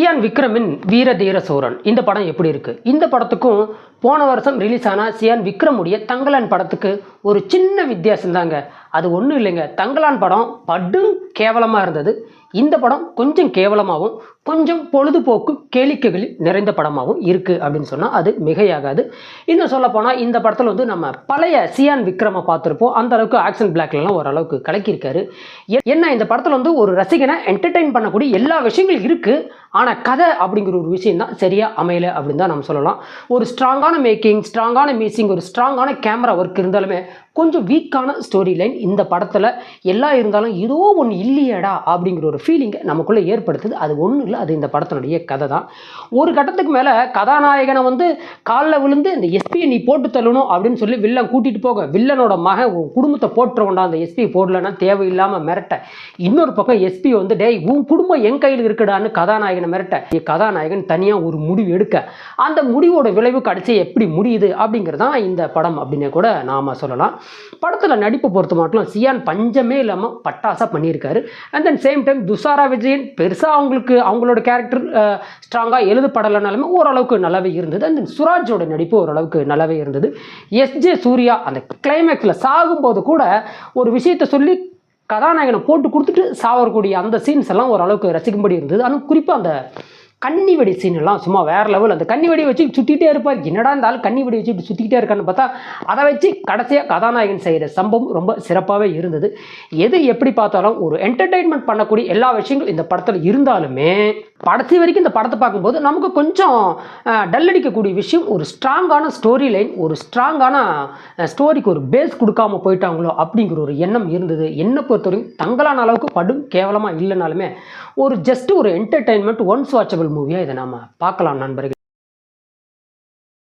Cyan விக்ரமின் வீர தீர சூரன் இந்த படம் எப்படி இருக்கு? இந்த படத்துக்கும் போன வருஷம் ரிலீஸ் ஆன சியான் விக்ரமுடைய தங்கலான் படத்துக்கு ஒரு சின்ன வித்தியாசம் தாங்க. அது ஒன்றும் இல்லைங்க. தங்கலான் படம் படும் கேவலமாக இருந்தது. இந்த படம் கொஞ்சம் கேவலமாகவும் கொஞ்சம் பொழுதுபோக்கு கேளிக்கைகளில் நிறைந்த படமாகவும் இருக்குது அப்படின்னு சொன்னால் அது மிகையாகாது. இன்னும் சொல்லப்போனால் இந்த படத்தில் வந்து நம்ம பழைய சியான் விக்ரமை பார்த்துருப்போம். அந்த அளவுக்கு ஆக்ஷன் பிளாக்லாம் ஓரளவுக்கு கலக்கியிருக்காரு. என்ன இந்த படத்தில் வந்து ஒரு ரசிகனை என்டர்டெயின் பண்ணக்கூடிய எல்லா விஷயங்களும் இருக்குது. ஆனால் கதை அப்படிங்கிற ஒரு விஷயம் தான் சரியாக அமையலை அப்படின்னு தான் நம்ம சொல்லலாம். ஒரு ஸ்ட்ராங்கான மேக்கிங், ஸ்ட்ராங்கான மியூசிக், ஒரு ஸ்ட்ராங்கான கேமரா ஒர்க் இருந்தாலுமே கொஞ்சம் வீக்கான ஸ்டோரி லைன் இந்த படத்தில் எல்லாம் இருந்தாலும் ஏதோ ஒன்று இல்லையடா அப்படிங்கிற ஒரு ஃபீலிங்கை நமக்குள்ளே ஏற்படுத்துது. அது ஒன்றும் இல்லை, அது இந்த படத்தினுடைய கதை தான். ஒரு கட்டத்துக்கு மேலே கதாநாயகனை வந்து காலில் விழுந்து இந்த எஸ்பியை நீ போட்டு தள்ளணும் அப்படின்னு சொல்லி வில்லன் கூட்டிகிட்டு போக, வில்லனோட மகன் குடும்பத்தை போட்டுருவோண்டா அந்த எஸ்பி போடலன்னா தேவையில்லாமல் மிரட்ட, இன்னொரு பக்கம் எஸ்பி வந்து டேய் உன் குடும்பம் என் கையில் இருக்குடான்னு கதாநாயகனை மிரட்ட, கதாநாயகன் தனியாக ஒரு முடிவு எடுக்க, அந்த முடிவோட விளைவு கடைசி எப்படி முடியுது அப்படிங்கிறதான் இந்த படம் அப்படின்னு கூட நாம் சொல்லலாம். படத்தில் நடிப்பை பொறுத்த மட்டும் சியான் பஞ்சமே இல்லாமல் பட்டாசாக பண்ணியிருக்காரு. And then same time Dushara Vijayan பெருசாக அவங்களோட கேரக்டர் ஸ்ட்ராங்காக எழுதப்படலைனாலுமே ஓரளவுக்கு நல்லாவே இருந்தது. அண்ட் தென் சுராஜோட நடிப்பு ஓரளவுக்கு நல்லாவே இருந்தது. எஸ்ஜே சூர்யா அந்த கிளைமேக்ஸில் சாகும்போது கூட ஒரு விஷயத்தை சொல்லி கதாநாயகனை போட்டு கொடுத்துட்டு சாவக்கூடிய அந்த சீன்ஸ் எல்லாம் ஓரளவுக்கு ரசிக்கும்படி இருந்தது. ஆனால் குறிப்பாக அந்த கன்னி வெடி சீன் எல்லாம் சும்மா வேறு லெவல். அந்த கன்னி வெடி வச்சு சுற்றிக்கிட்டே இருப்பார். என்னடா இருந்தாலும் கன்னி வெடி வச்சுட்டு சுற்றிக்கிட்டே இருக்கான்னு பார்த்தா அதை வச்சு கடைசியாக கதாநாயகன் செய்கிற சம்பவம் ரொம்ப சிறப்பாகவே இருந்தது. எது எப்படி பார்த்தாலும் ஒரு என்டர்டெயின்மெண்ட் பண்ணக்கூடிய எல்லா விஷயங்களும் இந்த படத்தில் இருந்தாலுமே கடைசி வரைக்கும் இந்த படத்தை பார்க்கும்போது நமக்கு கொஞ்சம் டல் அடிக்கக்கூடிய விஷயம் ஒரு ஸ்ட்ராங்கான ஸ்டோரி லைன், ஒரு ஸ்ட்ராங்கான ஸ்டோரிக்கு ஒரு பேஸ் கொடுக்காம போயிட்டாங்களோ அப்படிங்கிற ஒரு எண்ணம் இருந்தது. என்னை பொறுத்தவரைக்கும் தங்கலான அளவுக்கு படும் கேவலமாக இல்லைனாலுமே ஒரு ஜஸ்ட் ஒரு என்டர்டெயின்மெண்ட் ஒன்ஸ் வாட்சபிள் மூவியாக இதை நாம் பார்க்கலாம் நண்பர்கள்.